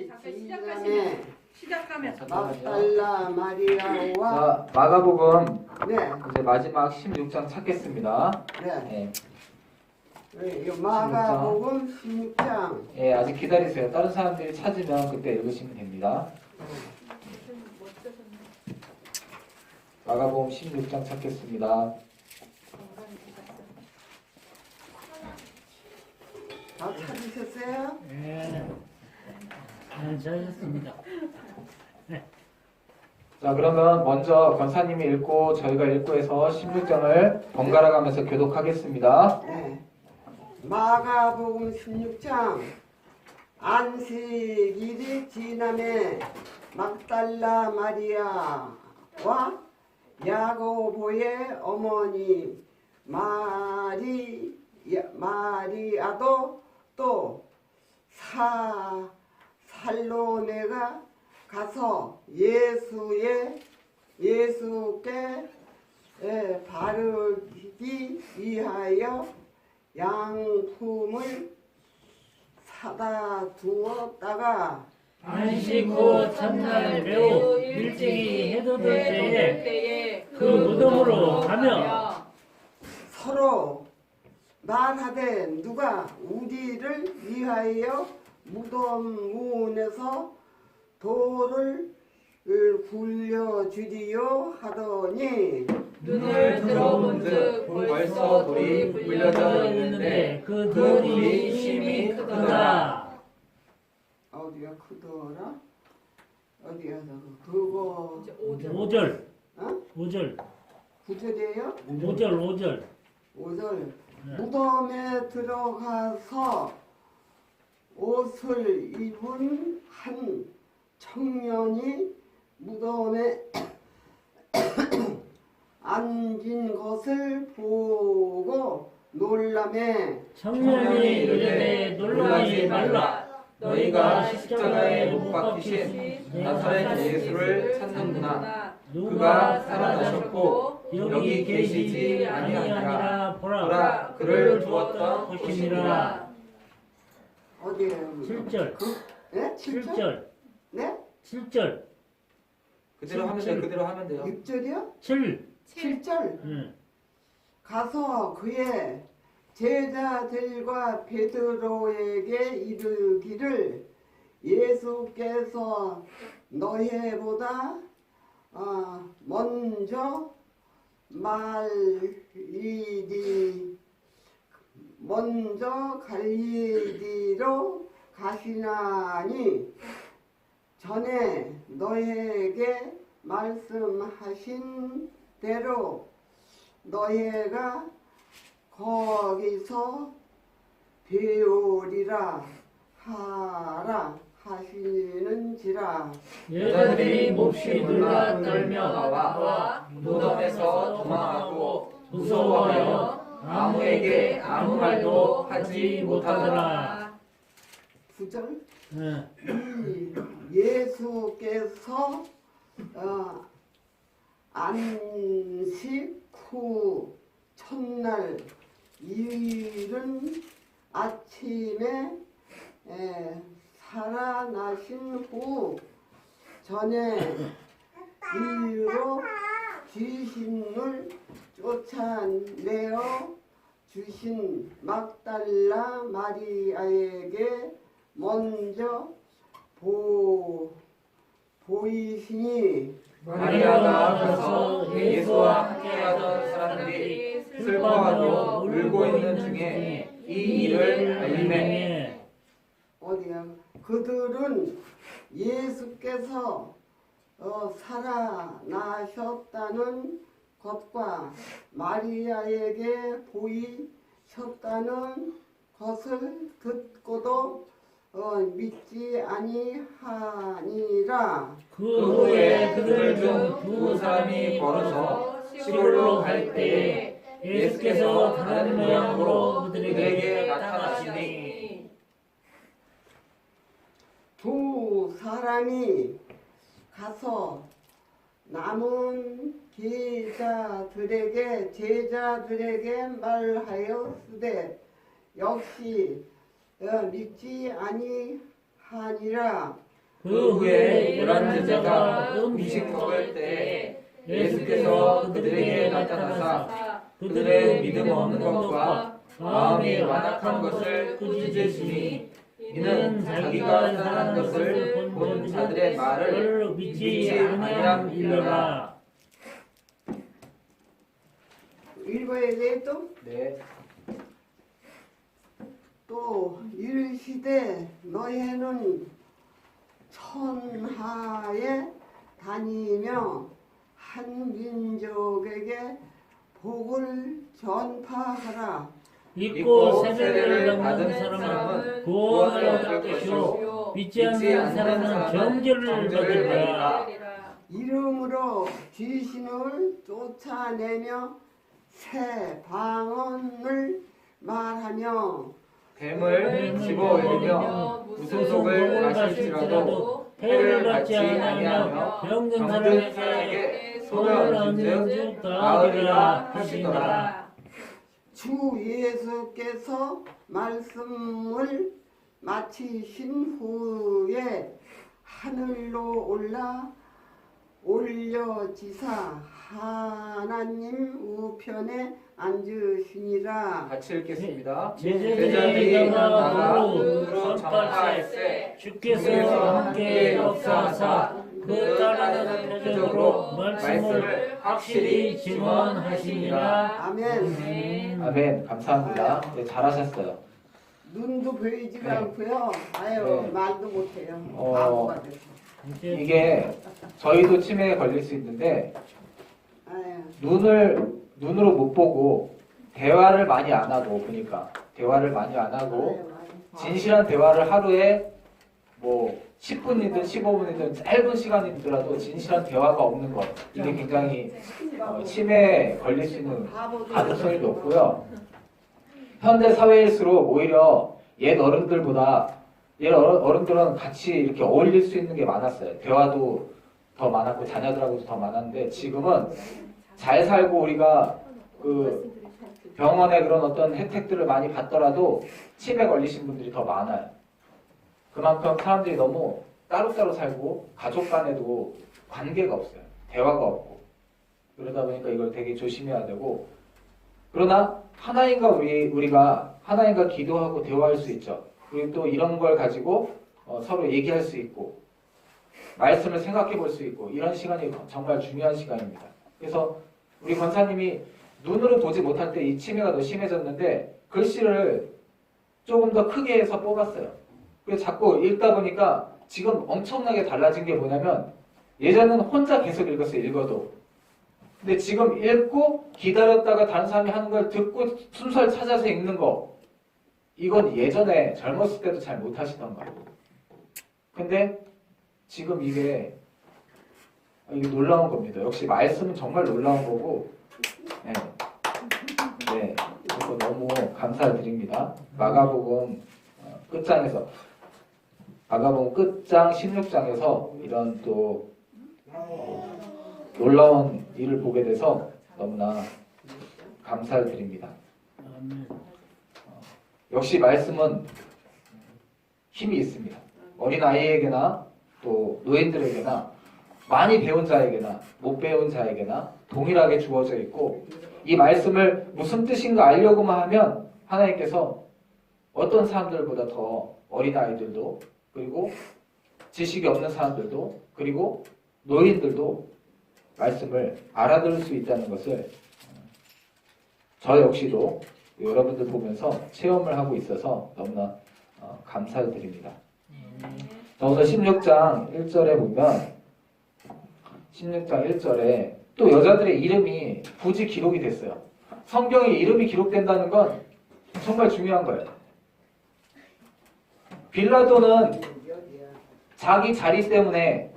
지남의 시작하면 막달라 마리아와 자, 마가복음 네, 이제 마지막 16장 찾겠습니다. 네. 예, 이 마가복음 16장. 예, 아직 기다리세요. 다른 사람들이 찾으면 그때 읽으시면 됩니다. 마가복음 16장 찾겠습니다. 다 찾으셨어요? 네, 잘하셨습니다. 자, 그러면 먼저 권사님이 읽고 저희가 읽고 해서 16장을 번갈아 가면서 교독하겠습니다. 네. 마가복음 16장. 안식일이 지남에 막달라 마리아와 야고보의 어머니 마리아도 또 살로메가 가서 예수께 바르기 위하여 양품을 사다 두었다가 안식 후 첫날 매우 일찍이 해돋을 때에 그 무덤으로 가며 서로 말하되 누가 우리를 위하여 무덤 문에서 돌을 굴려주리요 하더니 눈을 들어본즉 벌써 돌이 굴려져 있는데 그 돌이 심히 크다. 어디가 크더라? 어디가 그거 5절, 어? 5절, 9절이에요? 5절. 5절. 네. 무덤에 들어가서 옷을 입은 한 청년이 무덤에 앉은 것을 보고 놀라매 청년이 이르되 놀라지 말라. 너희가 십자가에 못 박히신 나사렛 예수를 찾는구나. 그가 살아나셨고 여기 계시지 아니하니라. 보라, 그를 두었던 곳이니라. 어디에요? 7절, 네? 7절? 7절, 네? 7절, 그대로 하면 돼요. 그대로 하면 돼요. 6절이요? 7. 7절. 응. 가서 그의 제자들과 베드로에게 이르기를 예수께서 너희보다 먼저 갈릴리로 가시나니 전에 너희에게 말씀하신 대로 너희가 거기서 배우리라 하라 하시는지라. 여자들이 몹시 놀라 떨며 나와 무덤에서 도망하고 무서워하여 아무에게 아무 말도 하지 못하더라. 9절. 응. 예수께서 안식 후 첫날 이른 아침에 살아나신 후 전에 이로 귀신을 쫓아내어 주신 막달라 마리아에게 먼저 보이시니 마리아가 가서 예수와 함께하던 사람들이 슬퍼하고 울고 있는 중에 이 일을 알리매. 어디야? 그들은 예수께서 살아나셨다는 것과 마리아에게 보이셨다는 것을 듣고도 믿지 아니하니라. 그 후에 그들 중 두 사람이 걸어서 시골로 갈 때에 예수께서 다른 모양으로 그들에게 나타나시니 두 사람이 가서 남은 제자들에게 말하였으되 역시 믿지 아니하니라. 그 후에 11제자가 음식 먹을 때 예수께서 그들에게 나타나사 그들의 믿음 없는 것과 마음이 완악한 것을 꾸짖으시니 이는 자기가 사는 것을 본 자들의 말을 믿지 아니함이러라. 읽어야 돼 또? 네. 또 이르시되 너희는 천하에 다니며 한 민족에게 복을 전파하라. 믿고 세례를 받은 사람은 구원을 얻을 것이요 믿지 않는 사람은 정죄를 받으리라. 이름으로 귀신을 쫓아내며 새 방언을 말하며 뱀을 집어 올리며 무슨 속을 마실지라도 해를 받지 아니하며 병든 사람에게 손을 얹은즉 나으리라 하시더라. 주 예수께서 말씀을 마치신 후에 하늘로 올려지사 하나님 우편에 앉으시니라. 같이 읽겠습니다. 제자들이 나가 눈으로 눈으로 전파할세 주께서 함께 역사하사 그 따르는 표적으로 말씀을 확실히 증언하시니라. 아멘. 아멘. 감사합니다. 네, 잘하셨어요. 눈도 보이지가 네. 않고요. 아유 네. 말도 못해요. 어. 바보가 됐어. 이게 저희도 치매에 걸릴 수 있는데 아유. 눈으로 못 보고 대화를 많이 안 하고 보니까 대화를 많이 안 하고 진실한 대화를 하루에 뭐 10분이든 15분이든 짧은 시간이더라도 진실한 대화가 없는 것 이게 굉장히 치매에 걸릴 수 있는 가능성이 높고요. 현대 사회일수록 오히려 옛 어른들보다 옛 어른들은 같이 이렇게 어울릴 수 있는 게 많았어요. 대화도 더 많았고 자녀들하고도 더 많았는데 지금은 잘 살고 우리가 그 병원의 그런 어떤 혜택들을 많이 받더라도 치매 걸리신 분들이 더 많아요. 그만큼 사람들이 너무 따로따로 살고 가족 간에도 관계가 없어요. 대화가 없고 그러다 보니까 이걸 되게 조심해야 되고 그러나 하나님과 우리가 하나님과 기도하고 대화할 수 있죠. 그리고 또 이런 걸 가지고 서로 얘기할 수 있고 말씀을 생각해 볼 수 있고 이런 시간이 정말 중요한 시간입니다. 그래서 우리 권사님이 눈으로 보지 못할 때 이 치매가 더 심해졌는데 글씨를 조금 더 크게 해서 뽑았어요. 그래서 자꾸 읽다 보니까 지금 엄청나게 달라진 게 뭐냐면 예전에는 혼자 계속 읽었어요. 읽어도. 근데 지금 읽고 기다렸다가 다른 사람이 하는 걸 듣고 순서를 찾아서 읽는 거 이건 예전에 젊었을 때도 잘 못하시던 거예요. 근데 지금 이게 놀라운 겁니다. 역시 말씀은 정말 놀라운 거고 네. 그래서 너무 감사드립니다. 마가복음 끝장에서 마가복음 끝장 16장에서 이런 또 놀라운 일을 보게 돼서 너무나 감사를 드립니다. 역시 말씀은 힘이 있습니다. 어린아이에게나 또 노인들에게나 많이 배운 자에게나 못 배운 자에게나 동일하게 주어져 있고 이 말씀을 무슨 뜻인가 알려고만 하면 하나님께서 어떤 사람들보다 더 어린아이들도 그리고 지식이 없는 사람들도 그리고 노인들도 말씀을 알아들을 수 있다는 것을 저 역시도 여러분들 보면서 체험을 하고 있어서 너무나 감사를 드립니다. 오늘 16장 1절에 보면 16장 1절에 또 여자들의 이름이 굳이 기록이 됐어요. 성경에 이름이 기록된다는 건 정말 중요한 거예요. 빌라도는 자기 자리 때문에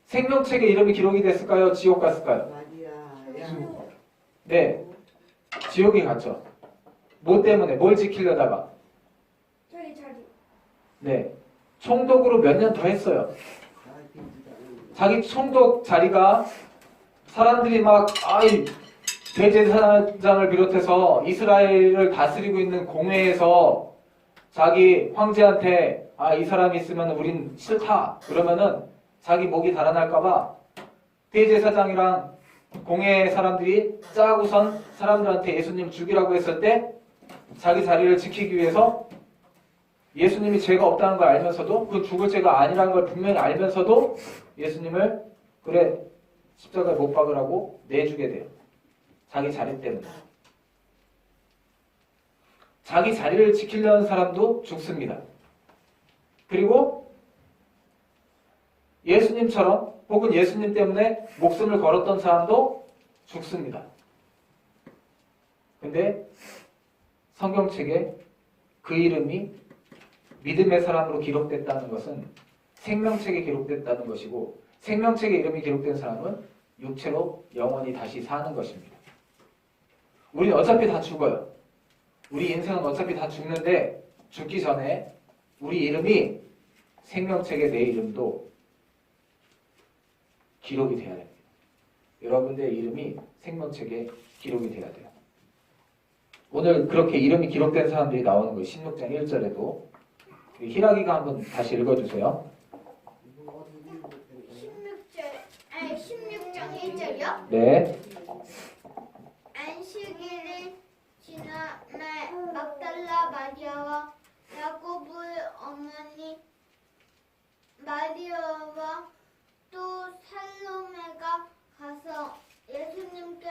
생명책에 이름이 기록이 됐을까요? 지옥 갔을까요? 네, 지옥에 갔죠. 뭐 때문에? 뭘 지키려다가? 네, 총독으로 몇 년 더 했어요. 자기 총독 자리가 사람들이 막 대제사장을 비롯해서 이스라엘을 다스리고 있는 공회에서 자기 황제한테 아, 이 사람이 있으면 우린 싫다. 그러면은 자기 목이 달아날까봐 대제사장이랑 공회 사람들이 짜고선 사람들한테 예수님 죽이라고 했을 때 자기 자리를 지키기 위해서 예수님이 죄가 없다는 걸 알면서도 그 죽을 죄가 아니라는 걸 분명히 알면서도 예수님을 그래 십자가에 못 박으라고 내주게 돼요. 자기 자리 때문에. 자기 자리를 지키려는 사람도 죽습니다. 그리고 예수님처럼 혹은 예수님 때문에 목숨을 걸었던 사람도 죽습니다. 근데 성경책에 그 이름이 믿음의 사람으로 기록됐다는 것은 생명책에 기록됐다는 것이고 생명책에 이름이 기록된 사람은 육체로 영원히 다시 사는 것입니다. 우리는 어차피 다 죽어요. 우리 인생은 어차피 다 죽는데 죽기 전에 우리 이름이 생명책에 내 이름도 기록이 돼야 됩니다. 여러분들의 이름이 생명책에 기록이 돼야 돼요. 오늘 그렇게 이름이 기록된 사람들이 나오는 거예요. 16장 1절에도. 희락이가 한번 다시 읽어주세요. 16장 1절이요? 네. 안식일이 지남에 막달라 마리아와 야고보의 어머니 마리아와 또 살로메가 가서 예수님께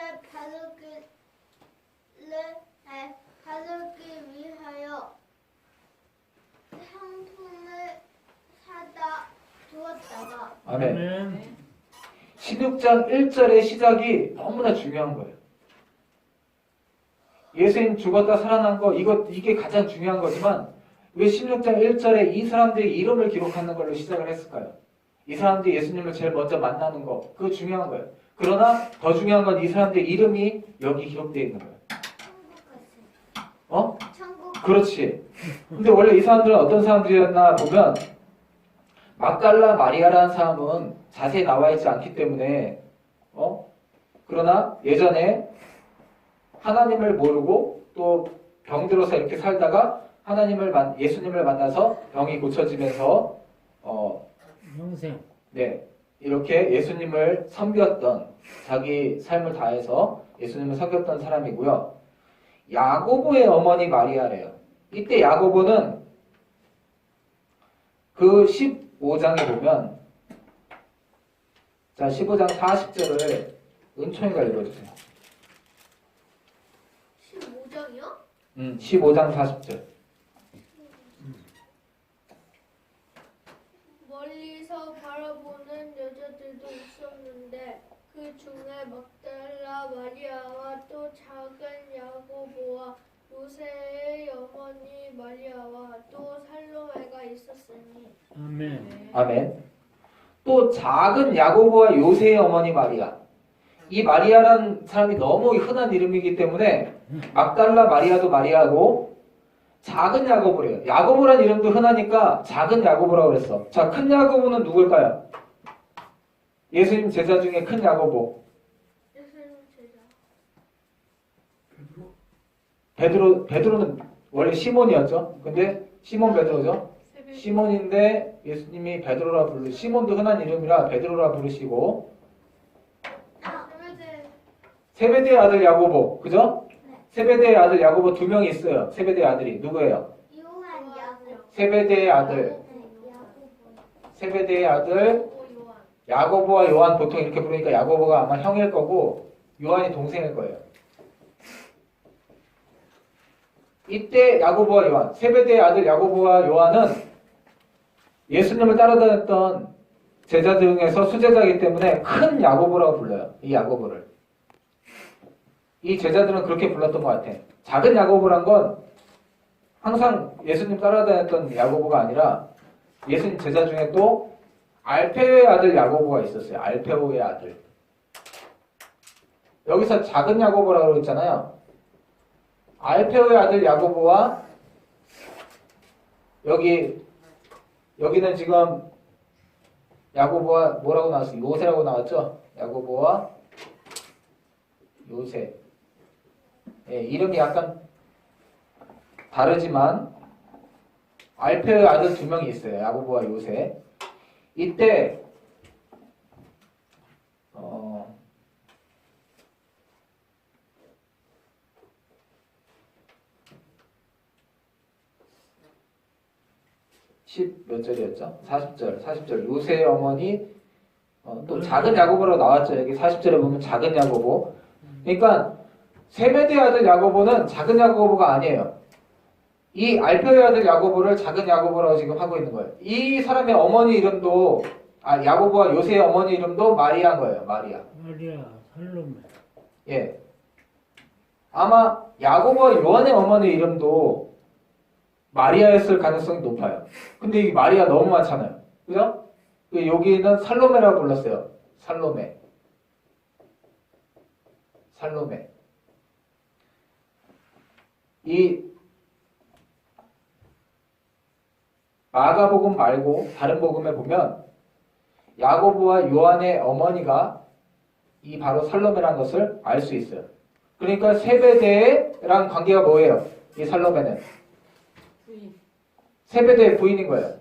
바르기 위하여 상품을 사다 두었다가 아멘. 16장 1절의 시작이 너무나 중요한 거예요. 예수님 죽었다 살아난 거 이게 가장 중요한 거지만 왜 16장 1절에 이 사람들의 이름을 기록하는 걸로 시작을 했을까요? 이 사람들이 예수님을 제일 먼저 만나는 거 그거 중요한 거예요. 그러나 더 중요한 건 이 사람들의 이름이 여기 기록되어 있는 거예요. 어? 천국 그렇지. 근데 원래 이 사람들은 어떤 사람들이었나 보면 막달라 마리아라는 사람은 자세히 나와 있지 않기 때문에 그러나 예전에 하나님을 모르고 또 병들어서 이렇게 살다가 예수님을 만나서 병이 고쳐지면서 영생. 네 이렇게 예수님을 섬겼던 자기 삶을 다해서 예수님을 섬겼던 사람이고요. 야고보의 어머니 마리아래요. 이때 야고보는 그 15장에 보면 자 15장 40절을 은총이가 읽어주세요. 15장이요? 15장 40절. 멀리서 바라보는 여자들도 있었는데 그 중에 막달라 마리아와 또 작은 야고보와 요새의 어머니 마리아와 또 살로메가 있었으니 아멘. 아멘. 또 작은 야고보와 요새의 어머니 마리아. 이 마리아라는 사람이 너무 흔한 이름이기 때문에 막달라 마리아도 마리아고 작은 야고보래요. 야고보란 이름도 흔하니까 작은 야고보라고 그랬어. 자, 큰 야고보는 누굴까요? 예수님 제자 중에 큰 야고보. 예수님 제자 베드로는 원래 시몬이었죠. 근데 시몬 베드로죠. 시몬인데 예수님이 베드로라 시몬도 흔한 이름이라 베드로라 부르시고 세베대의 아들 야고보. 그죠? 세베대의 아들 야고보 2명이 있어요. 세베대의 아들이 누구예요? 요한 야고보 세베대의 아들. 세베대의 아들 요한 야고보와 요한 보통 이렇게 부르니까 야고보가 아마 형일 거고 요한이 동생일 거예요. 이때 야고보와 요한, 세베대의 아들 야고보와 요한은 예수님을 따라다녔던 제자 중에서 수제자이기 때문에 큰 야고보라고 불러요. 이 야고보를. 이 제자들은 그렇게 불렀던 것 같아. 작은 야고보란 건 항상 예수님 따라다녔던 야고보가 아니라 예수님 제자 중에 또 알페오의 아들 야고보가 있었어요. 알페오의 아들. 여기서 작은 야고보라고 했잖아요. 알페오의 아들 야고보와 여기는 지금 야고보와 뭐라고 나왔어요? 요새라고 나왔죠? 야고보와 요새. 예, 이름이 약간 다르지만 알페의 아들 두 명이 있어요. 야고보와 요새. 이때 10몇 절이었죠? 40절. 요새의 어머니, 또 작은 야고보라고 나왔죠. 여기 40절에 보면 작은 야고보. 그러니까 세베대의 아들 야고보는 작은 야고보가 아니에요. 이 알페의 아들 야고보를 작은 야고보라고 지금 하고 있는 거예요. 이 사람의 어머니 이름도, 야고보와 요새의 어머니 이름도 마리아인 거예요. 마리아. 마리아, 살로메. 예. 아마 야고보와 요한의 어머니 이름도 마리아였을 가능성이 높아요. 근데 이 마리아 너무 많잖아요. 그죠? 여기는 살로메라고 불렀어요. 살로메. 이 마가복음 말고 다른 복음에 보면 야고보와 요한의 어머니가 이 바로 살로메라는 것을 알 수 있어요. 그러니까 세베대랑 관계가 뭐예요? 이 살로메는 부인. 세베대의 부인인 거예요.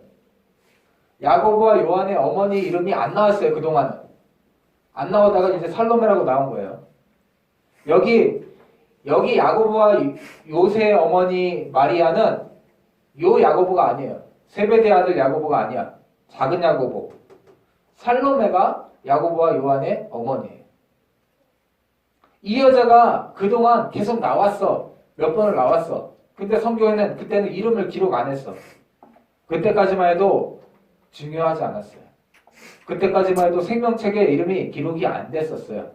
야고보와 요한의 어머니 이름이 안 나왔어요. 그동안은. 안 나오다가 이제 살로메라고 나온 거예요. 여기 야고보와 요새의 어머니 마리아는 요 야고보가 아니에요. 세베대 아들 야고보가 아니야. 작은 야고보. 살로메가 야고보와 요한의 어머니예요. 이 여자가 그동안 계속 나왔어. 몇 번을 나왔어. 근데 성경에는 그때는 이름을 기록 안 했어. 그때까지만 해도 중요하지 않았어요. 그때까지만 해도 생명책에 이름이 기록이 안 됐었어요.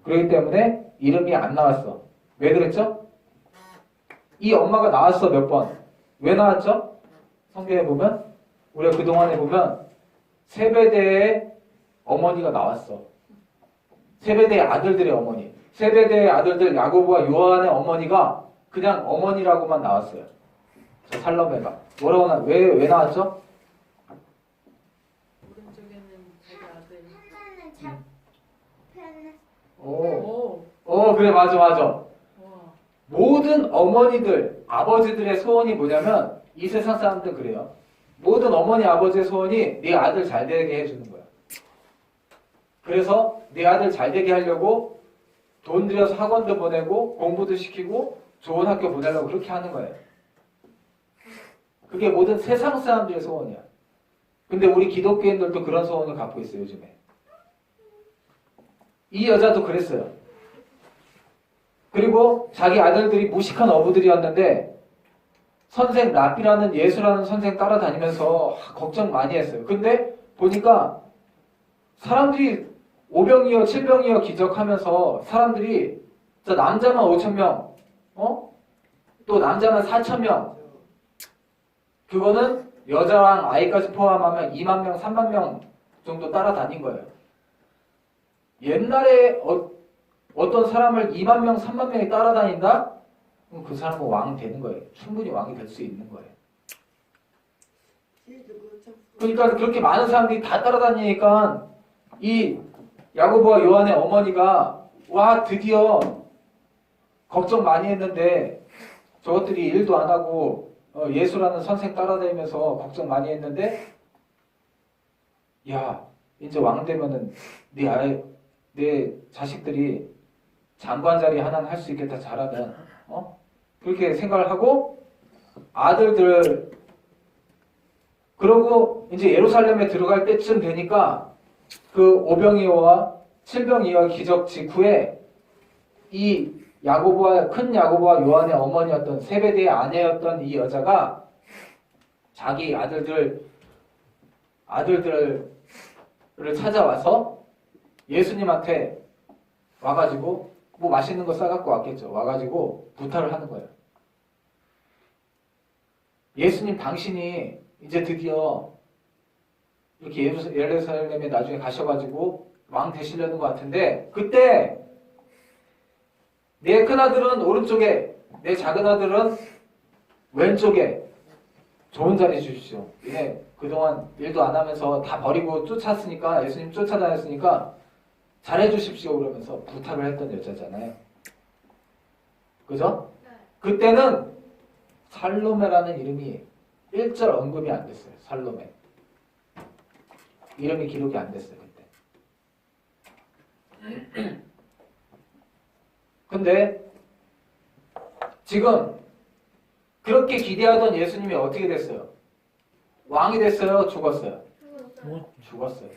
그렇기 때문에 이름이 안 나왔어. 왜 그랬죠? 이 엄마가 나왔어. 몇 번. 왜 나왔죠? 성경에 보면 우리가 그동안에 보면 세베대의 어머니가 나왔어. 세베대의 아들들의 어머니. 세베대의 아들들 야고보와 요한의 어머니가 그냥 어머니라고만 나왔어요. 저 살로메가. 뭐라고 왜 나왔죠? 오른쪽에는 자기 아들. 하나는 잡혀는 그래, 맞아. 와. 모든 어머니들, 아버지들의 소원이 뭐냐면 이 세상 사람들 그래요. 모든 어머니, 아버지의 소원이 네 아들 잘 되게 해주는 거야. 그래서 네 아들 잘 되게 하려고 돈 들여서 학원도 보내고 공부도 시키고 좋은 학교 보내려고 그렇게 하는 거예요. 그게 모든 세상 사람들의 소원이야. 근데 우리 기독교인들도 그런 소원을 갖고 있어요, 요즘에. 이 여자도 그랬어요. 그리고 자기 아들들이 무식한 어부들이었는데 선생 라피라는 예수라는 선생 따라다니면서 걱정 많이 했어요. 근데 보니까 사람들이 5병이요 7병이요 기적하면서 사람들이 남자만 5,000명 또 남자만 4,000명 그거는 여자랑 아이까지 포함하면 2만 명 3만 명 정도 따라다닌 거예요. 옛날에 어떤 사람을 2만 명 3만 명이 따라다닌다? 그럼 그 사람은 왕이 되는 거예요. 충분히 왕이 될 수 있는 거예요. 그러니까 그렇게 많은 사람들이 다 따라다니니까 이 야고보와 요한의 어머니가 와 드디어 걱정 많이 했는데 저것들이 일도 안 하고 예수라는 선생 따라다니면서 걱정 많이 했는데 야 이제 왕 되면은 내 자식들이 장관 자리 하나는 할 수 있겠다 잘하면 그렇게 생각을 하고 아들들 그러고 이제 예루살렘에 들어갈 때쯤 되니까 그 5병이어와 7병이어 기적 직후에 이 큰 야고보와 요한의 어머니였던 세베대의 아내였던 이 여자가 자기 아들들을 찾아와서 예수님한테 와가지고 뭐 맛있는 거 싸갖고 왔겠죠. 와가지고 부탁을 하는 거예요. 예수님 당신이 이제 드디어 이렇게 예루살렘에 나중에 가셔가지고 왕 되시려는 것 같은데 그때 내 큰아들은 오른쪽에 내 작은아들은 왼쪽에 좋은 자리 주십시오. 얘 그동안 일도 안 하면서 다 버리고 쫓았으니까 예수님 쫓아다녔으니까 잘해주십시오 그러면서 부탁을 했던 여자잖아요. 그죠? 네. 그때는 살로메라는 이름이 1절 언급이 안 됐어요. 살로메. 이름이 기록이 안 됐어요. 그때. 근데 지금 그렇게 기대하던 예수님이 어떻게 됐어요? 왕이 됐어요? 죽었어요? 뭐, 죽었어요.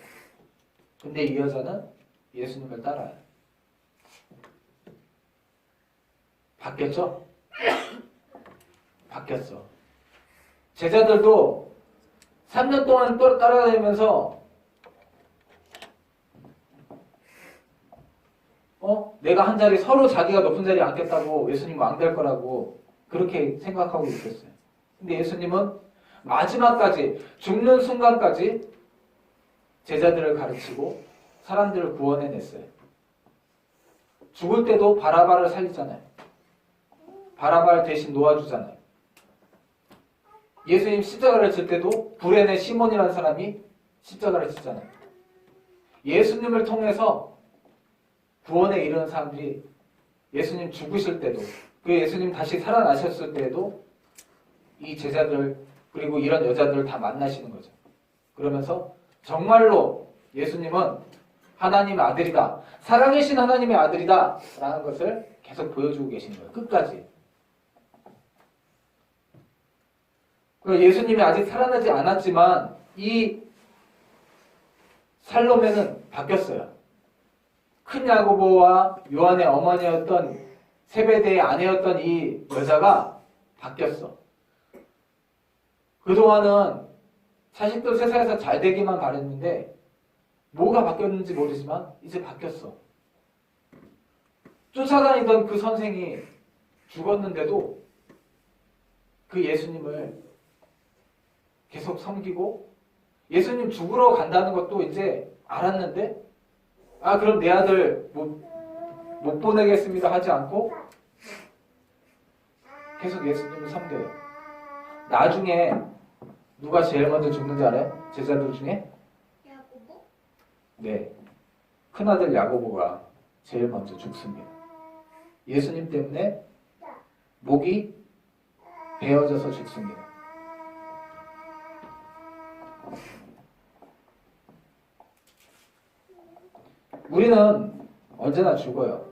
근데 이 여자는 예수님을 따라요. 바뀌었죠? 바뀌었어. 제자들도 3년 동안 따라다니면서 내가 한 자리 서로 자기가 높은 자리에 앉겠다고 예수님 왕 될 거라고 그렇게 생각하고 있었어요. 근데 예수님은 마지막까지 죽는 순간까지 제자들을 가르치고 사람들을 구원해냈어요. 죽을 때도 바라바를 살리잖아요. 바라바를 대신 놓아주잖아요. 예수님 십자가를 질 때도 구레네 시몬이라는 사람이 십자가를 지잖아요. 예수님을 통해서 구원에 이르는 사람들이 예수님 죽으실 때도 그 예수님 다시 살아나셨을 때에도 이 제자들 그리고 이런 여자들을 다 만나시는 거죠. 그러면서 정말로 예수님은 하나님의 아들이다. 살아계신 하나님의 아들이다. 라는 것을 계속 보여주고 계시는 거예요. 끝까지. 예수님이 아직 살아나지 않았지만 이 살로메는 바뀌었어요. 큰 야고보와 요한의 어머니였던 세베대의 아내였던 이 여자가 바뀌었어. 그동안은 자식들 세상에서 잘 되기만 바랬는데 뭐가 바뀌었는지 모르지만 이제 바뀌었어. 쫓아다니던 그 선생이 죽었는데도 그 예수님을 계속 섬기고 예수님 죽으러 간다는 것도 이제 알았는데 그럼 내 아들 못 보내겠습니다 하지 않고 계속 예수님을 섬겨요. 나중에 누가 제일 먼저 죽는지 알아요? 제자들 중에? 야고보? 네. 큰아들 야고보가 제일 먼저 죽습니다. 예수님 때문에 목이 베어져서 죽습니다. 우리는 언제나 죽어요.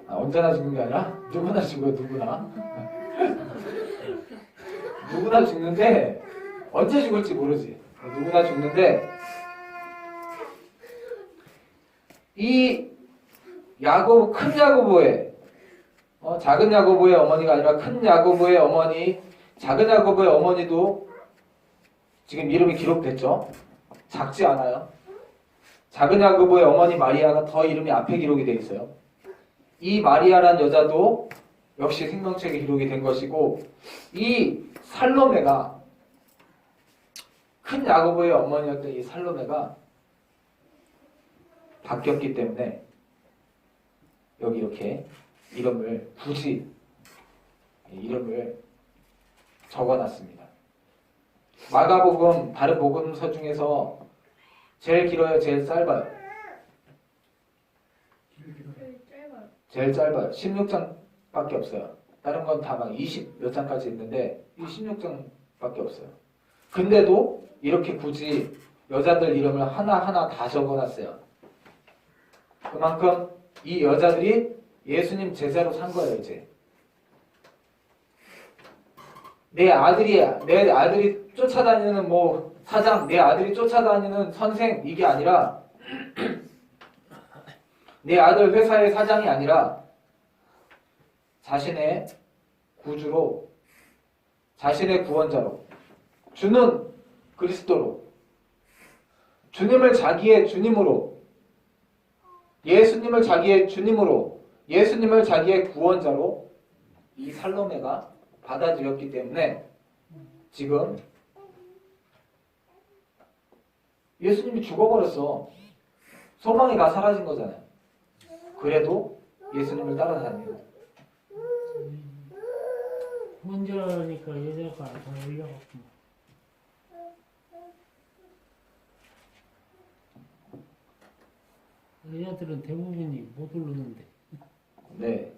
언제나 죽는 게 아니라 누구나 죽어요. 누구나. 누구나 죽는데 언제 죽을지 모르지. 누구나 죽는데 이 야고보, 큰 야고보의 작은 야고보의 어머니가 아니라 큰 야고보의 어머니, 작은 야고보의 어머니도 지금 이름이 기록됐죠. 작지 않아요. 작은 야고보의 어머니 마리아가 더 이름이 앞에 기록이 되어 있어요. 이 마리아란 여자도 역시 생명책에 기록이 된 것이고 이 살로메가 큰 야고보의 어머니였던 이 살로메가 바뀌었기 때문에 여기 이렇게 이름을 굳이 이름을 적어놨습니다. 마가복음 다른 복음서 중에서 제일 길어요? 제일 짧아요? 제일 짧아요. 16장밖에 없어요. 다른 건 다 막 20 몇 장까지 있는데 이 16장밖에 없어요. 근데도 이렇게 굳이 여자들 이름을 하나하나 다 적어놨어요. 그만큼 이 여자들이 예수님 제자로 산 거예요. 이제 내 아들이 쫓아다니는 사장, 내 아들이 쫓아다니는 선생 이게 아니라 내 아들 회사의 사장이 아니라 자신의 구주로, 자신의 구원자로, 주는 그리스도로, 주님을 자기의 주님으로, 예수님을 자기의 주님으로, 예수님을 자기의 구원자로 이 살로메가 받아들였기 때문에 지금 예수님이 죽어버렸어. 소망이 다 사라진 거잖아요. 그래도 예수님을 따라다니는. 혼자니까 여자가 다 올려갖고. 여자들은 대부분이 못 오르는데. 네.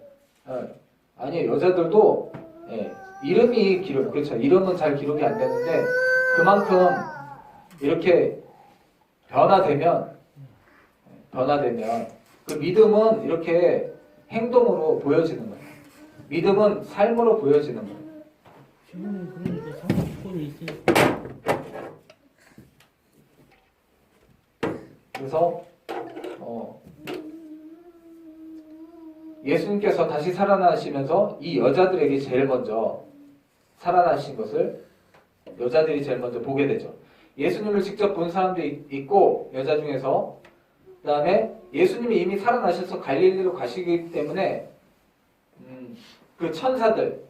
아니에요. 여자들도 이름이 기록, 그렇죠. 이름은 잘 기록이 안 되는데 그만큼 이렇게 변화되면 그 믿음은 이렇게 행동으로 보여지는 거예요. 믿음은 삶으로 보여지는 거예요. 지금은 그러니까 상식권이 있으니까. 그래서 예수님께서 다시 살아나시면서 이 여자들에게 제일 먼저 살아나신 것을 여자들이 제일 먼저 보게 되죠. 예수님을 직접 본 사람도 있고 여자 중에서, 그 다음에 예수님이 이미 살아나셔서 갈릴리로 가시기 때문에 그 천사들,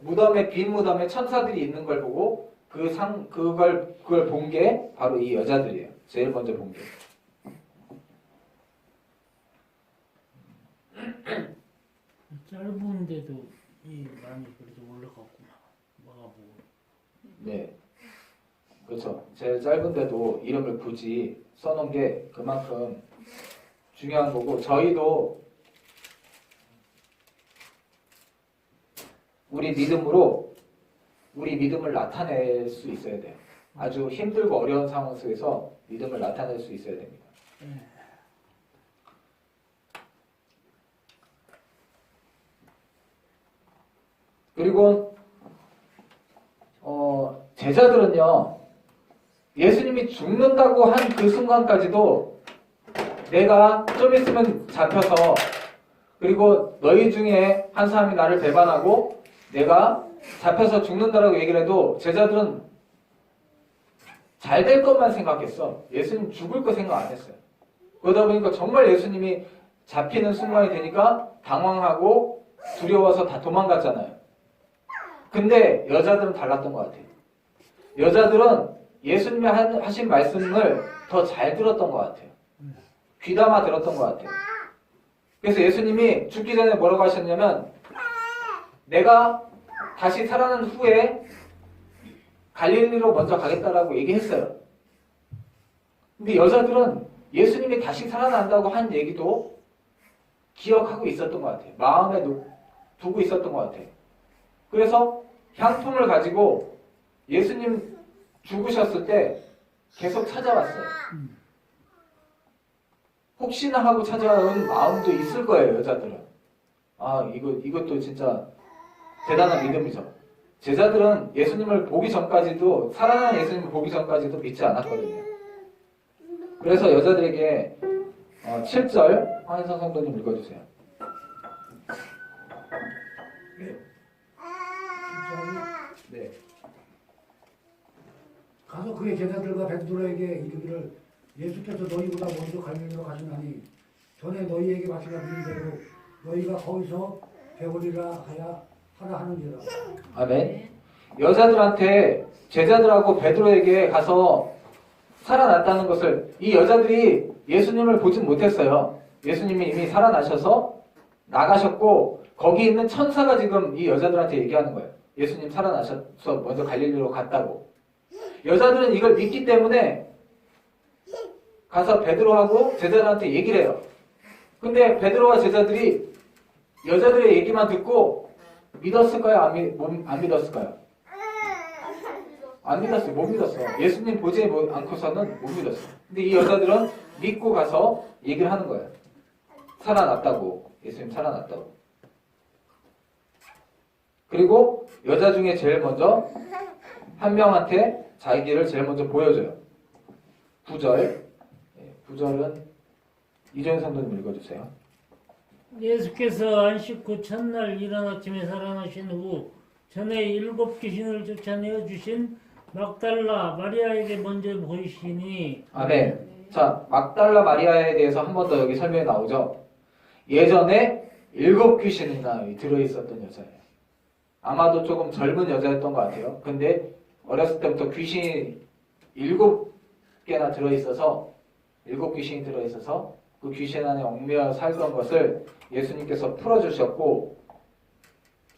빈 무덤에 천사들이 있는 걸 보고 그걸 본 게 바로 이 여자들이에요. 제일 먼저 본 게. 짧은데도 이 많이 그래도 올라갔구나. 마가복음. 네. 그렇죠. 제일 짧은데도 이름을 굳이 써놓은 게 그만큼 중요한 거고, 저희도 우리 믿음을 나타낼 수 있어야 돼요. 아주 힘들고 어려운 상황 속에서 믿음을 나타낼 수 있어야 됩니다. 그리고 제자들은요, 예수님이 죽는다고 한 그 순간까지도 내가 좀 있으면 잡혀서, 그리고 너희 중에 한 사람이 나를 배반하고 내가 잡혀서 죽는다라고 얘기를 해도 제자들은 잘 될 것만 생각했어. 예수님 죽을 거 생각 안 했어요. 그러다 보니까 정말 예수님이 잡히는 순간이 되니까 당황하고 두려워서 다 도망갔잖아요. 근데 여자들은 달랐던 것 같아요. 여자들은 예수님이 하신 말씀을 더 잘 들었던 것 같아요. 귀담아 들었던 것 같아요. 그래서 예수님이 죽기 전에 뭐라고 하셨냐면, 내가 다시 살아난 후에 갈릴리로 먼저 가겠다라고 얘기했어요. 근데 여자들은 예수님이 다시 살아난다고 한 얘기도 기억하고 있었던 것 같아요. 마음에 두고 있었던 것 같아요. 그래서 향품을 가지고 예수님 죽으셨을 때 계속 찾아왔어요. 혹시나 하고 찾아온 마음도 있을 거예요, 여자들은. 아, 이것도 진짜 대단한 믿음이죠. 제자들은 예수님을 보기 전까지도, 살아난 예수님을 보기 전까지도 믿지 않았거든요. 그래서 여자들에게 7절 황인선 성도님 읽어주세요. 네. 가서 그의 제자들과 베드로에게 이르기를 예수께서 너희보다 먼저 갈릴리로 가시나니 전에 너희에게 말씀하신 대로 너희가 거기서 배우리라 하라 하는지라. 아멘. 여자들한테, 제자들하고 베드로에게 가서 살아났다는 것을, 이 여자들이 예수님을 보진 못했어요. 예수님이 이미 살아나셔서 나가셨고 거기 있는 천사가 지금 이 여자들한테 얘기하는 거예요. 예수님 살아나셔서 먼저 갈릴리로 갔다고. 여자들은 이걸 믿기 때문에 가서 베드로하고 제자들한테 얘기를 해요. 근데 베드로와 제자들이 여자들의 얘기만 듣고 믿었을까요? 안 믿었을까요? 안 믿었어요. 못 믿었어. 예수님 보지 않고서는 못 믿었어. 근데 이 여자들은 믿고 가서 얘기를 하는 거예요. 살아났다고. 예수님 살아났다고. 그리고 여자 중에 제일 먼저 한 명한테 자기를 제일 먼저 보여줘요. 9절. 9절은 이정현 성도님 읽어주세요. 예수께서 안식 후 첫날 이른 아침에 살아나신 후 전에 7 귀신을 쫓아내어 주신 막달라 마리아에게 먼저 보이시니. 아멘. 자, 막달라 마리아에 대해서 한 번 더 여기 설명이 나오죠. 예전에 7 귀신이나 들어있었던 여자예요. 아마도 조금 젊은 여자였던 것 같아요. 근데 어렸을 때부터 귀신이 7개나 들어있어서, 7 귀신이 들어있어서 그 귀신 안에 얽매여 살던 것을 예수님께서 풀어주셨고,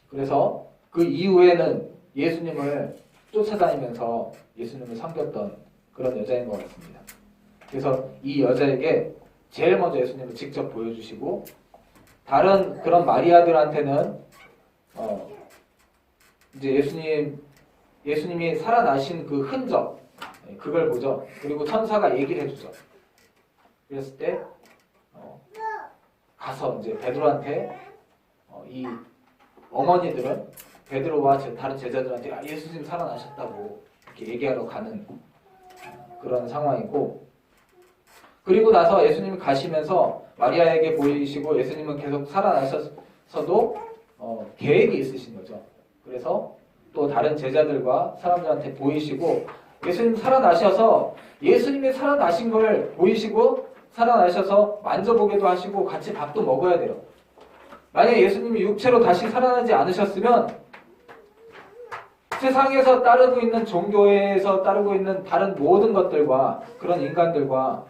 그래서 그 이후에는 예수님을 쫓아다니면서 예수님을 섬겼던 그런 여자인 것 같습니다. 그래서 이 여자에게 제일 먼저 예수님을 직접 보여주시고, 다른 그런 마리아들한테는 이제 예수님이 살아나신 그 흔적, 그걸 보죠. 그리고 천사가 얘기를 해주죠. 그랬을 때 가서 이제 베드로한테 이 어머니들은 베드로와 다른 제자들한테 예수님 살아나셨다고 이렇게 얘기하러 가는 그런 상황이고, 그리고 나서 예수님이 가시면서 마리아에게 보이시고 예수님은 계속 살아나셔서도 계획이 있으신 거죠. 그래서 또 다른 제자들과 사람들한테 보이시고 예수님 살아나셔서 예수님이 살아나신 걸 보이시고 살아나셔서 만져보기도 하시고 같이 밥도 먹어야 돼요. 만약에 예수님이 육체로 다시 살아나지 않으셨으면 세상에서 따르고 있는 종교에서 따르고 있는 다른 모든 것들과 그런 인간들과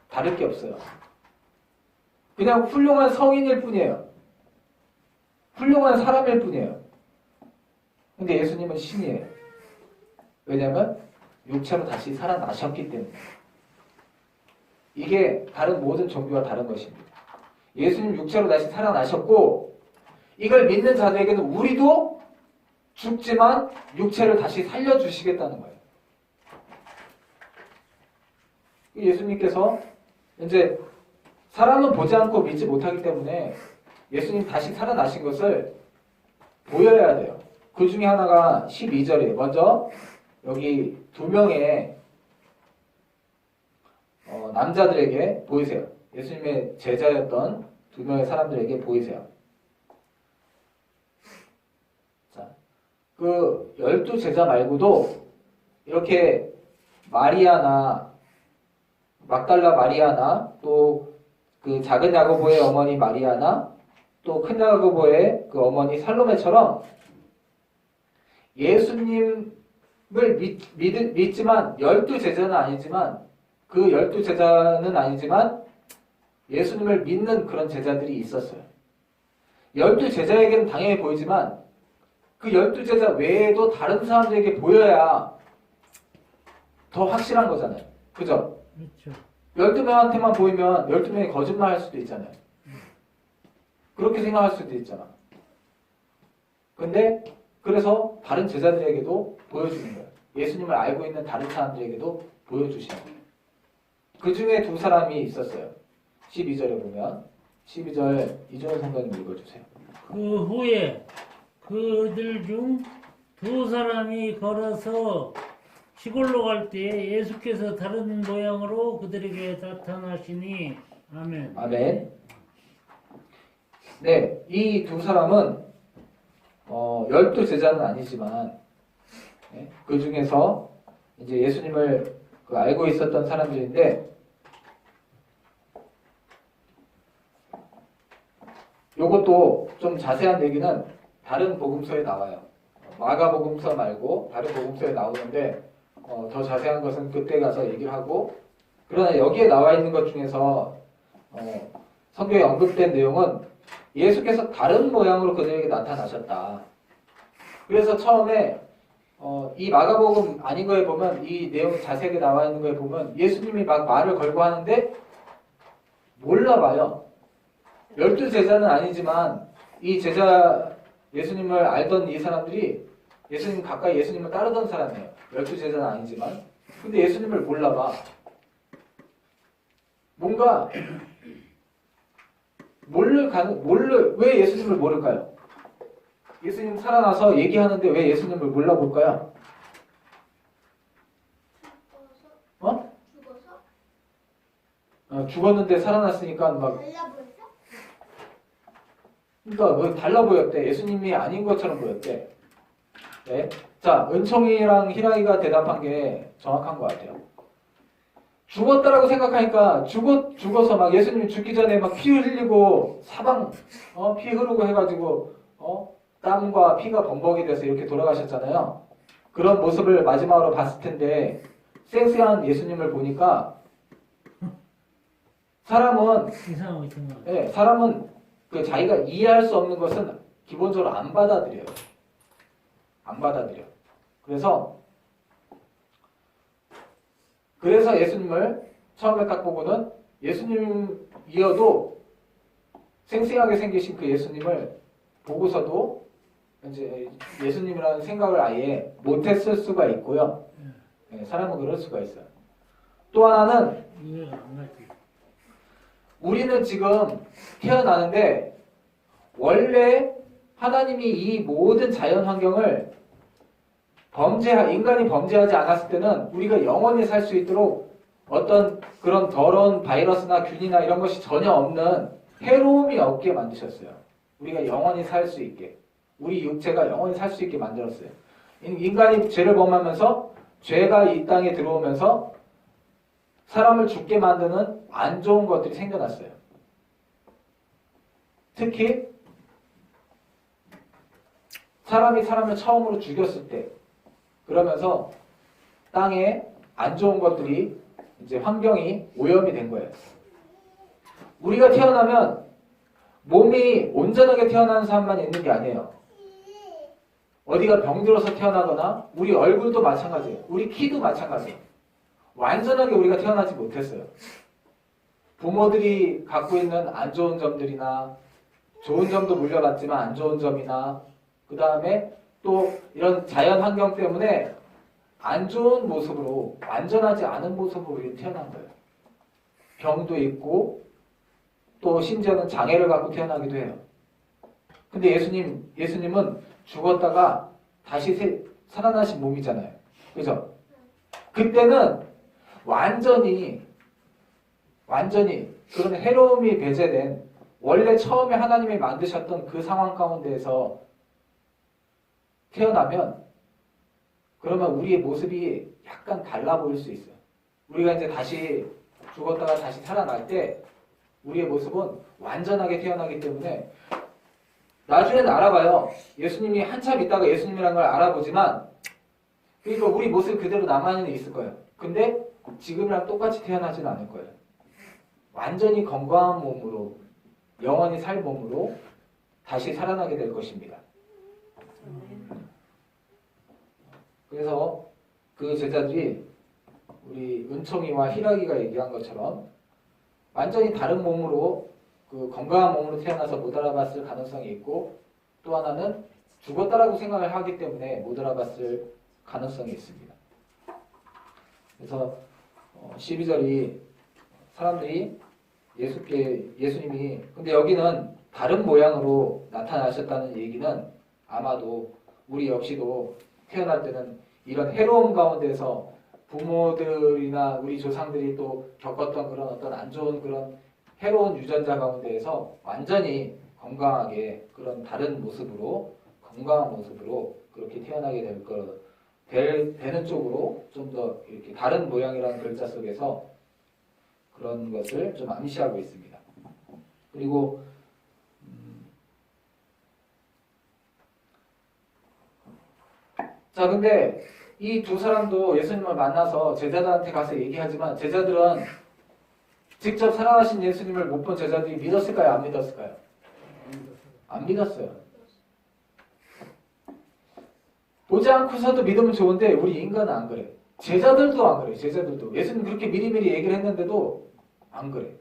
다를 게 없어요. 그냥 훌륭한 성인일 뿐이에요. 훌륭한 사람일 뿐이에요. 근데 예수님은 신이에요. 왜냐하면 육체로 다시 살아나셨기 때문에. 이게 다른 모든 종교와 다른 것입니다. 예수님 육체로 다시 살아나셨고 이걸 믿는 자들에게는 우리도 죽지만 육체를 다시 살려주시겠다는 거예요. 예수님께서 이제 사람은 보지 않고 믿지 못하기 때문에 예수님 다시 살아나신 것을 보여야 돼요. 그 중에 하나가 12절이에요. 먼저 여기 2명의 남자들에게 보이세요. 예수님의 제자였던 2명의 사람들에게 보이세요. 자, 그 12제자 말고도 이렇게 마리아나 막달라 마리아나 또 그 작은 야고보의 어머니 마리아나 또 큰 야고보의 그 어머니 살로메처럼 예수님을 믿지만 12제자는 아니지만 그 12제자는 아니지만 예수님을 믿는 그런 제자들이 있었어요. 12제자에게는 당연히 보이지만 그 12제자 외에도 다른 사람들에게 보여야 더 확실한 거잖아요. 그죠? 그렇죠. 12명한테만 보이면 12명이 거짓말 할 수도 있잖아요. 그렇게 생각할 수도 있잖아. 근데 그래서 다른 제자들에게도 보여주는 거예요. 예수님을 알고 있는 다른 사람들에게도 보여주시는 거예요. 그 중에 2 사람이 있었어요. 12절에 보면 12절 이종현 성도님 읽어주세요. 그 후에 그들 중 2 사람이 걸어서 시골로 갈 때에 예수께서 다른 모양으로 그들에게 나타나시니 아멘. 아멘. 네, 이 2 사람은 12제자는 아니지만 그 중에서 이제 예수님을 알고 있었던 사람들인데 요것도 좀 자세한 얘기는 다른 복음서에 나와요. 마가복음서 말고 다른 복음서에 나오는데 더 자세한 것은 그때 가서 얘기를 하고, 그러나 여기에 나와 있는 것 중에서 성경에 언급된 내용은 예수께서 다른 모양으로 그들에게 나타나셨다. 그래서 처음에 이 마가복음 아닌 거에 보면 이 내용이 자세하게 나와 있는 거에 보면 예수님이 막 말을 걸고 하는데 몰라봐요. 12제자는 아니지만 이 제자 예수님을 알던 이 사람들이 예수님 가까이 예수님을 따르던 사람이에요. 12제자는 아니지만. 근데 예수님을 몰라봐. 뭔가 왜 예수님을 모를까요? 예수님 살아나서 얘기하는데 왜 예수님을 몰라볼까요? 죽어서? 죽었는데 살아났으니까 막 달라보였어? 그러니까 뭐 달라 보였대. 예수님이 아닌 것처럼 보였대. 네. 자, 은총이랑 희랑이가 대답한 게 정확한 것 같아요. 죽었다라고 생각하니까 죽어서 막 예수님이 죽기 전에 막 피 흘리고 사방 피 흐르고 해가지고 땀과 피가 범벅이 돼서 이렇게 돌아가셨잖아요. 그런 모습을 마지막으로 봤을 텐데 쌩쌩한 예수님을 보니까 사람은 이상하고 있던가. 네, 사람은 그 자기가 이해할 수 없는 것은 기본적으로 안 받아들여요. 안 받아들여. 그래서 예수님을 처음에 딱 보고는 예수님이어도 생생하게 생기신 그 예수님을 보고서도 이제 예수님이라는 생각을 아예 못했을 수가 있고요. 네, 사람은 그럴 수가 있어요. 또 하나는 이해가 안 가지. 우리는 지금 태어나는데 원래 하나님이 이 모든 자연 환경을 인간이 범죄하지 않았을 때는 우리가 영원히 살 수 있도록 어떤 그런 더러운 바이러스나 균이나 이런 것이 전혀 없는 해로움이 없게 만드셨어요. 우리가 영원히 살 수 있게. 우리 육체가 영원히 살 수 있게 만들었어요. 인간이 죄를 범하면서 죄가 이 땅에 들어오면서 사람을 죽게 만드는 안 좋은 것들이 생겨났어요. 특히 사람이 사람을 처음으로 죽였을 때 그러면서 땅에 안 좋은 것들이 이제 환경이 오염이 된 거예요. 우리가 태어나면 몸이 온전하게 태어나는 사람만 있는 게 아니에요. 어디가 병들어서 태어나거나 우리 얼굴도 마찬가지예요. 우리 키도 마찬가지예요. 완전하게 우리가 태어나지 못했어요. 부모들이 갖고 있는 안 좋은 점들이나 좋은 점도 물려받지만 안 좋은 점이나 그 다음에 또 이런 자연 환경 때문에 안 좋은 모습으로 완전하지 않은 모습으로 우리 태어난 거예요. 병도 있고 또 심지어는 장애를 갖고 태어나기도 해요. 근데 예수님은 죽었다가 다시 살아나신 몸이잖아요. 그죠? 그때는 완전히 그런 해로움이 배제된 원래 처음에 하나님이 만드셨던 그 상황 가운데에서 태어나면 그러면 우리의 모습이 약간 달라 보일 수 있어요. 우리가 이제 다시 죽었다가 다시 살아날 때 우리의 모습은 완전하게 태어나기 때문에 나중에는 알아봐요. 예수님이 한참 있다가 예수님이라는 걸 알아보지만 그러니까 우리 모습 그대로 남아는 있을 거예요. 근데 지금이랑 똑같이 태어나지는 않을 거예요. 완전히 건강한 몸으로 영원히 살 몸으로 다시 살아나게 될 것입니다. 그래서 그 제자들이 우리 은총이와 희락이가 얘기한 것처럼 완전히 다른 몸으로 그 건강한 몸으로 태어나서 못 알아봤을 가능성이 있고 또 하나는 죽었다라고 생각을 하기 때문에 못 알아봤을 가능성이 있습니다. 그래서 12절이 사람들이 예수님이 근데 여기는 다른 모양으로 나타나셨다는 얘기는 아마도 우리 역시도 태어날 때는 이런 해로움 가운데서 부모들이나 우리 조상들이 또 겪었던 그런 어떤 안 좋은 그런 해로운 유전자 가운데에서 완전히 건강하게 그런 다른 모습으로 건강한 모습으로 그렇게 태어나게 되는 쪽으로 좀 더 이렇게 다른 모양이라는 글자 속에서 그런 것을 좀 암시하고 있습니다. 그리고 자 근데 이 두 사람도 예수님을 만나서 제자들한테 가서 얘기하지만 제자들은 직접 살아나신 예수님을 못 본 제자들이 믿었을까요? 안 믿었을까요? 안 믿었어요. 보지 않고서도 믿으면 좋은데 우리 인간은 안 그래. 제자들도 안 그래. 제자들도. 예수님 그렇게 미리미리 얘기를 했는데도 안 그래.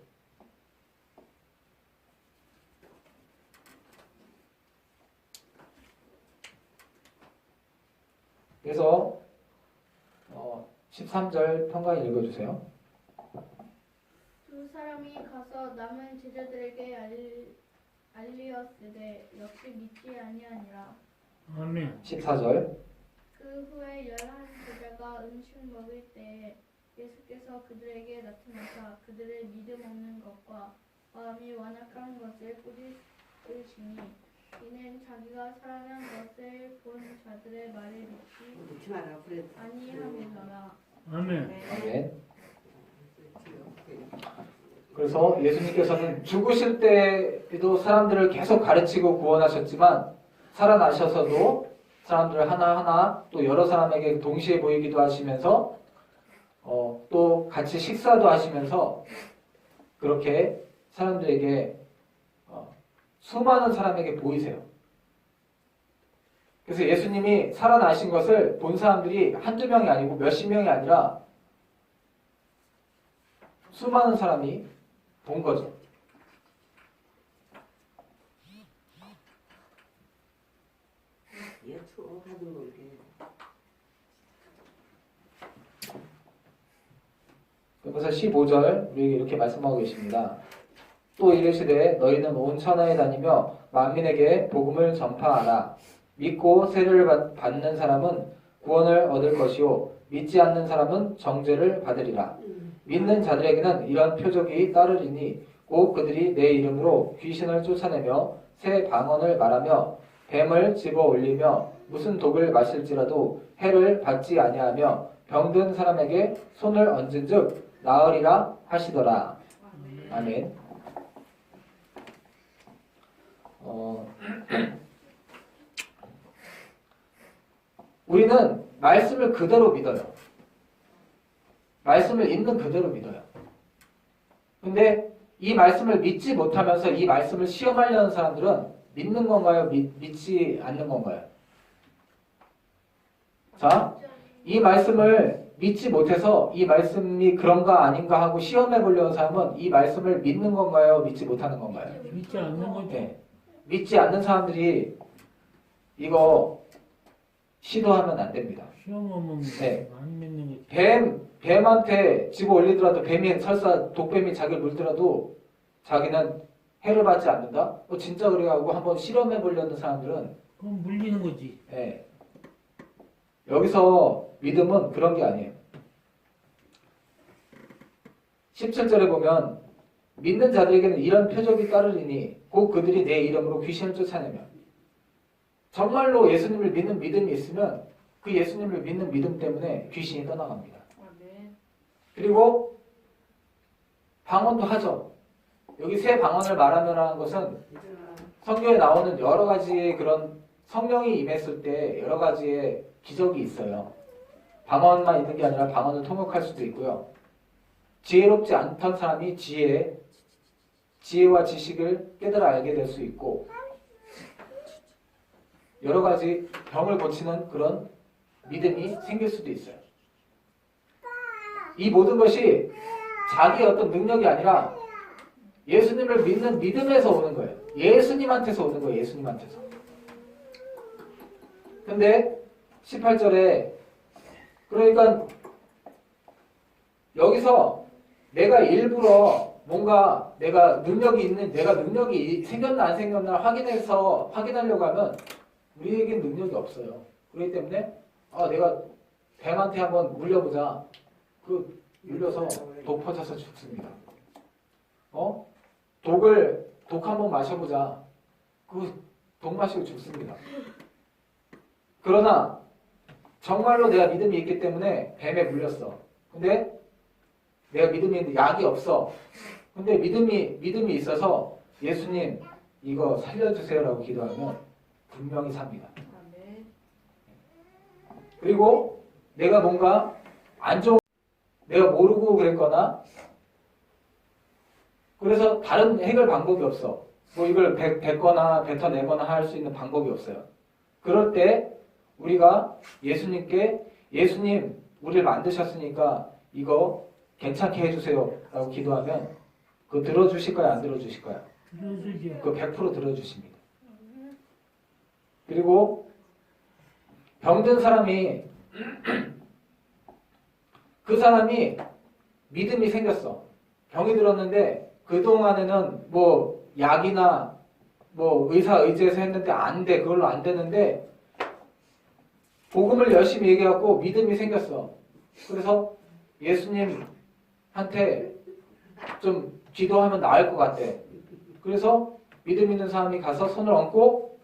그래서 13절 평강 읽어주세요. 두 사람이 가서 남은 제자들에게 알리었으되 역시 믿지 아니하니라. 아멘. 14절. 그 후에 11 제자가 음식 먹을 때에 예수께서 그들에게 나타나사 그들의 믿음 없는 것과 마음이 완악한 것을 뿌리시니 이는 자기가 살아난 것을 본 자들의 말을 믿지 마라 그래. 아니함이더라. 아멘. 아멘. 그래서 예수님께서는 죽으실 때에도 사람들을 계속 가르치고 구원하셨지만 살아나셔서도 사람들 하나하나 또 여러 사람에게 동시에 보이기도 하시면서 또 같이 식사도 하시면서 그렇게 사람들에게 수많은 사람에게 보이세요. 그래서 예수님이 살아나신 것을 본 사람들이 한두 명이 아니고 몇십 명이 아니라 수많은 사람이 본 거죠. 예초 가지고 올게. 그래서 15절 우리에게 이렇게 말씀하고 계십니다. 또 이르시되 너희는 온 천하에 다니며 만민에게 복음을 전파하라. 믿고 세례를 받는 사람은 구원을 얻을 것이요 믿지 않는 사람은 정죄를 받으리라. 믿는 자들에게는 이런 표적이 따르리니 곧 그들이 내 이름으로 귀신을 쫓아내며 새 방언을 말하며 뱀을 집어 올리며 무슨 독을 마실지라도 해를 받지 아니하며 병든 사람에게 손을 얹은즉 나으리라 하시더라. 아멘. 우리는 말씀을 그대로 믿어요. 말씀을 있는 그대로 믿어요. 근데 이 말씀을 믿지 못하면서 이 말씀을 시험하려는 사람들은 믿는 건가요? 믿지 않는 건가요? 자, 이 말씀을 믿지 못해서 이 말씀이 그런가 아닌가 하고 시험해 보려는 사람은 이 말씀을 믿는 건가요? 믿지 못하는 건가요? 믿지 않는 거죠. 네. 믿지 않는 사람들이 이거 시도하면 안 됩니다. 시험하면 네. 안 믿는 거죠. 뱀한테 집어 올리더라도 뱀이 설사 독뱀이 자기를 물더라도 자기는 해를 받지 않는다? 진짜 그래 하고 한번 실험해 보려는 사람들은 그럼 물리는 거지. 예. 여기서 믿음은 그런 게 아니에요. 17절에 보면 믿는 자들에게는 이런 표적이 따르리니 곧 그들이 내 이름으로 귀신을 쫓아내며 정말로 예수님을 믿는 믿음이 있으면 그 예수님을 믿는 믿음 때문에 귀신이 떠나갑니다. 아멘. 그리고 방언도 하죠. 여기 새 방언을 말하며라는 것은 성경에 나오는 여러 가지의 그런 성령이 임했을 때 여러 가지의 기적이 있어요. 방언만 있는 게 아니라 방언을 통역할 수도 있고요. 지혜롭지 않던 사람이 지혜와 지식을 깨달아 알게 될 수 있고 여러 가지 병을 고치는 그런 믿음이 생길 수도 있어요. 이 모든 것이 자기의 어떤 능력이 아니라 예수님을 믿는 믿음에서 오는 거예요. 예수님한테서 오는 거예요. 예수님한테서. 근데 18절에 그러니까 여기서 내가 일부러 뭔가 내가 능력이 생겼나 안 생겼나 확인하려고 하면 우리에겐 능력이 없어요. 그렇기 때문에 내가 뱀한테 한번 물려보자. 물려서 독 퍼져서 죽습니다. 독 한번 마셔보자. 독 마시고 죽습니다. 그러나 정말로 내가 믿음이 있기 때문에 뱀에 물렸어. 근데 내가 믿음이 있는데 약이 없어. 근데 믿음이 있어서 예수님 이거 살려주세요라고 기도하면 분명히 삽니다. 아멘. 그리고 내가 뭔가 안 좋은 내가 모르고 그랬거나 그래서 다른 해결 방법이 없어. 이걸 뱉거나 뱉어내거나 할 수 있는 방법이 없어요. 그럴 때 우리가 예수님 우리를 만드셨으니까 이거 괜찮게 해주세요 라고 기도하면 그거 들어주실까요? 안 들어주실까요? 들어주죠. 그거 100% 들어주십니다. 그리고 병든 사람이 그 사람이 믿음이 생겼어. 병이 들었는데 그동안에는 약이나 의사 의지해서 했는데 안 돼. 그걸로 안 되는데 복음을 열심히 얘기하고 믿음이 생겼어. 그래서 예수님한테 좀 기도하면 나을 것 같대. 그래서 믿음 있는 사람이 가서 손을 얹고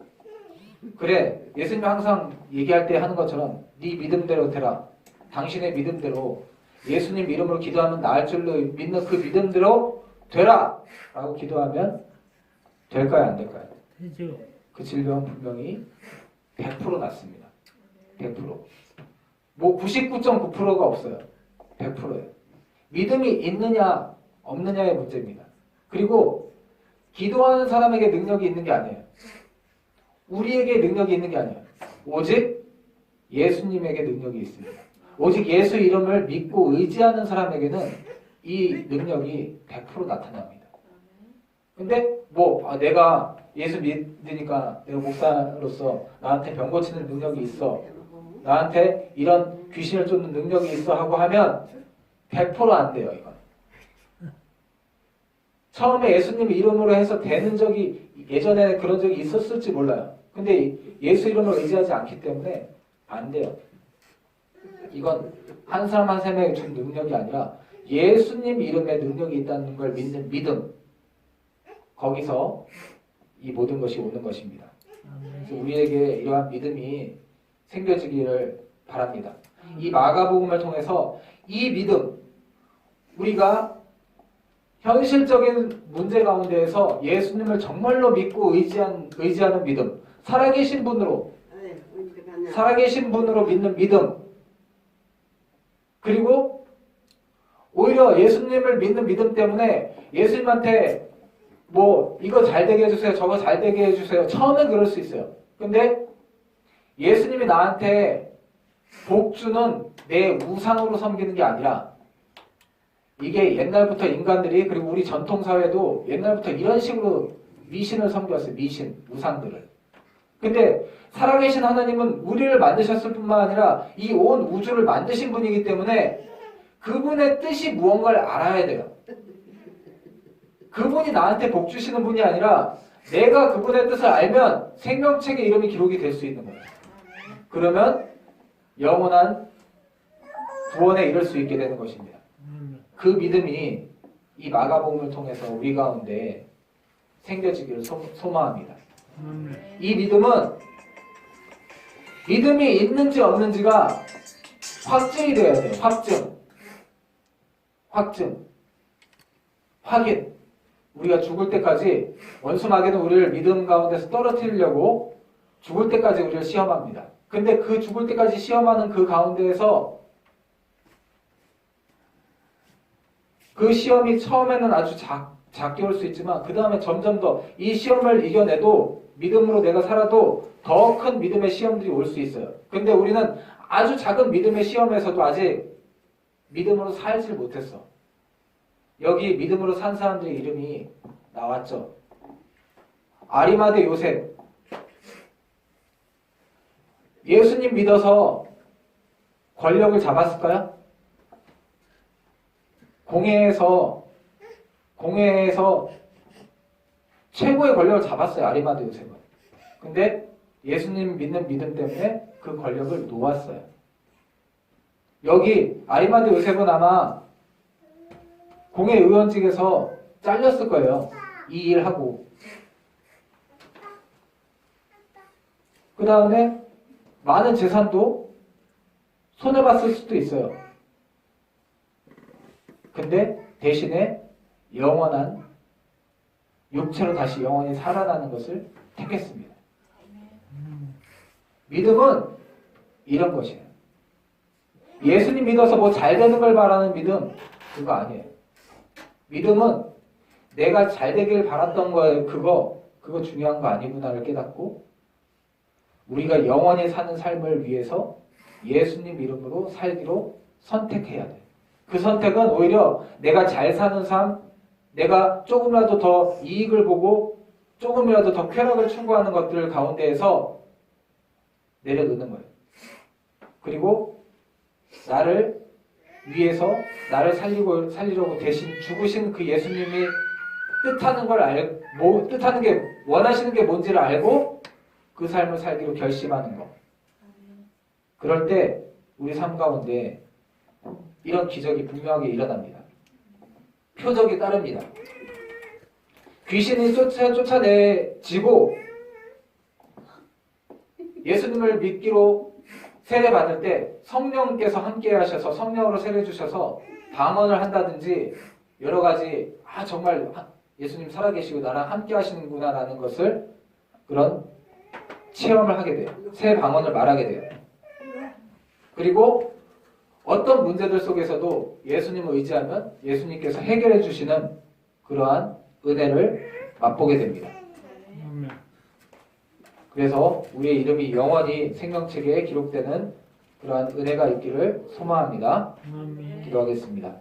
그래 예수님이 항상 얘기할 때 하는 것처럼 네 믿음대로 되라. 당신의 믿음대로 예수님 이름으로 기도하면 나을 줄로 믿는 그 믿음대로 되라 라고 기도하면 될까요? 안 될까요? 되죠. 그 질병은 분명히 100% 낫습니다. 100%. 99.9%가 없어요. 100%예요. 믿음이 있느냐 없느냐의 문제입니다. 그리고 기도하는 사람에게 능력이 있는 게 아니에요. 우리에게 능력이 있는 게 아니에요. 오직 예수님에게 능력이 있습니다. 오직 예수 이름을 믿고 의지하는 사람에게는 이 능력이 100% 나타납니다. 근데 내가 예수 믿으니까 내가 목사로서 나한테 병 고치는 능력이 있어. 나한테 이런 귀신을 쫓는 능력이 있어 하고 하면 100%안 돼요, 이건. 처음에 예수님 이름으로 해서 되는 적이 예전에 그런 적이 있었을지 몰라요. 근데 예수 이름을 의지하지 않기 때문에 안 돼요. 이건 한 사람 한 사람에게 준 능력이 아니라 예수님 이름에 능력이 있다는 걸 믿는 믿음. 거기서 이 모든 것이 오는 것입니다. 그래서 우리에게 이러한 믿음이 생겨지기를 바랍니다. 이 마가복음을 통해서 이 믿음, 우리가 현실적인 문제 가운데에서 예수님을 정말로 믿고 의지하는 믿음, 살아계신 분으로 믿는 믿음, 그리고 오히려 예수님을 믿는 믿음 때문에 예수님한테 뭐 이거 잘 되게 해주세요, 저거 잘 되게 해주세요. 처음엔 그럴 수 있어요. 근데 예수님이 나한테 복주는 내 우상으로 섬기는 게 아니라, 이게 옛날부터 인간들이, 그리고 우리 전통사회도 옛날부터 이런 식으로 미신을 섬겼어요. 미신, 우상들을. 근데 살아계신 하나님은 우리를 만드셨을 뿐만 아니라 이 온 우주를 만드신 분이기 때문에 그분의 뜻이 무언가를 알아야 돼요. 그분이 나한테 복 주시는 분이 아니라 내가 그분의 뜻을 알면 생명책에 이름이 기록이 될 수 있는 거예요. 그러면 영원한 구원에 이를 수 있게 되는 것입니다. 그 믿음이 이 마가복음을 통해서 우리 가운데 생겨지기를 소망합니다. 이 믿음은 믿음이 있는지 없는지가 확증이 되어야 돼요. 확인. 우리가 죽을 때까지 원수 마귀는 우리를 믿음 가운데서 떨어뜨리려고 죽을 때까지 우리를 시험합니다. 근데 그 죽을 때까지 시험하는 그 가운데에서 그 시험이 처음에는 아주 작게 올 수 있지만 그 다음에 점점 더 이 시험을 이겨내도 믿음으로 내가 살아도 더 큰 믿음의 시험들이 올 수 있어요. 근데 우리는 아주 작은 믿음의 시험에서도 아직 믿음으로 살질 못했어. 여기 믿음으로 산 사람들의 이름이 나왔죠. 아리마대 요셉. 예수님 믿어서 권력을 잡았을까요? 공회에서 최고의 권력을 잡았어요. 아리마대 요셉은. 근데 예수님 믿는 믿음 때문에 그 권력을 놓았어요. 여기 아리마대 요셉은 아마 공회 의원직에서 잘렸을 거예요. 이 일하고. 그 다음에 많은 재산도 손해봤을 수도 있어요. 근데 대신에 영원한 육체로 다시 영원히 살아나는 것을 택했습니다. 믿음은 이런 것이에요. 예수님 믿어서 뭐 잘 되는 걸 바라는 믿음, 그거 아니에요. 믿음은 내가 잘 되길 바랐던 거에 그거 중요한 거 아니구나를 깨닫고 우리가 영원히 사는 삶을 위해서 예수님 이름으로 살기로 선택해야 돼요. 그 선택은 오히려 내가 잘 사는 삶, 내가 조금이라도 더 이익을 보고 조금이라도 더 쾌락을 추구하는 것들 가운데에서 내려놓는 거예요. 그리고 나를 위해서 나를 살리려고 대신 죽으신 그 예수님이 뜻하는 게 원하시는 게 뭔지를 알고 그 삶을 살기로 결심하는 거. 그럴 때 우리 삶 가운데 이런 기적이 분명하게 일어납니다. 표적이 따릅니다. 귀신이 쫓아내지고 예수님을 믿기로 세례받을 때 성령께서 함께 하셔서 성령으로 세례 주셔서 방언을 한다든지 여러 가지 정말 예수님 살아계시고 나랑 함께 하시는구나 라는 것을 그런 체험을 하게 돼요. 새 방언을 말하게 돼요. 그리고 어떤 문제들 속에서도 예수님을 의지하면 예수님께서 해결해 주시는 그러한 은혜를 맛보게 됩니다. 그래서 우리의 이름이 영원히 생명책에 기록되는 그러한 은혜가 있기를 소망합니다. 기도하겠습니다.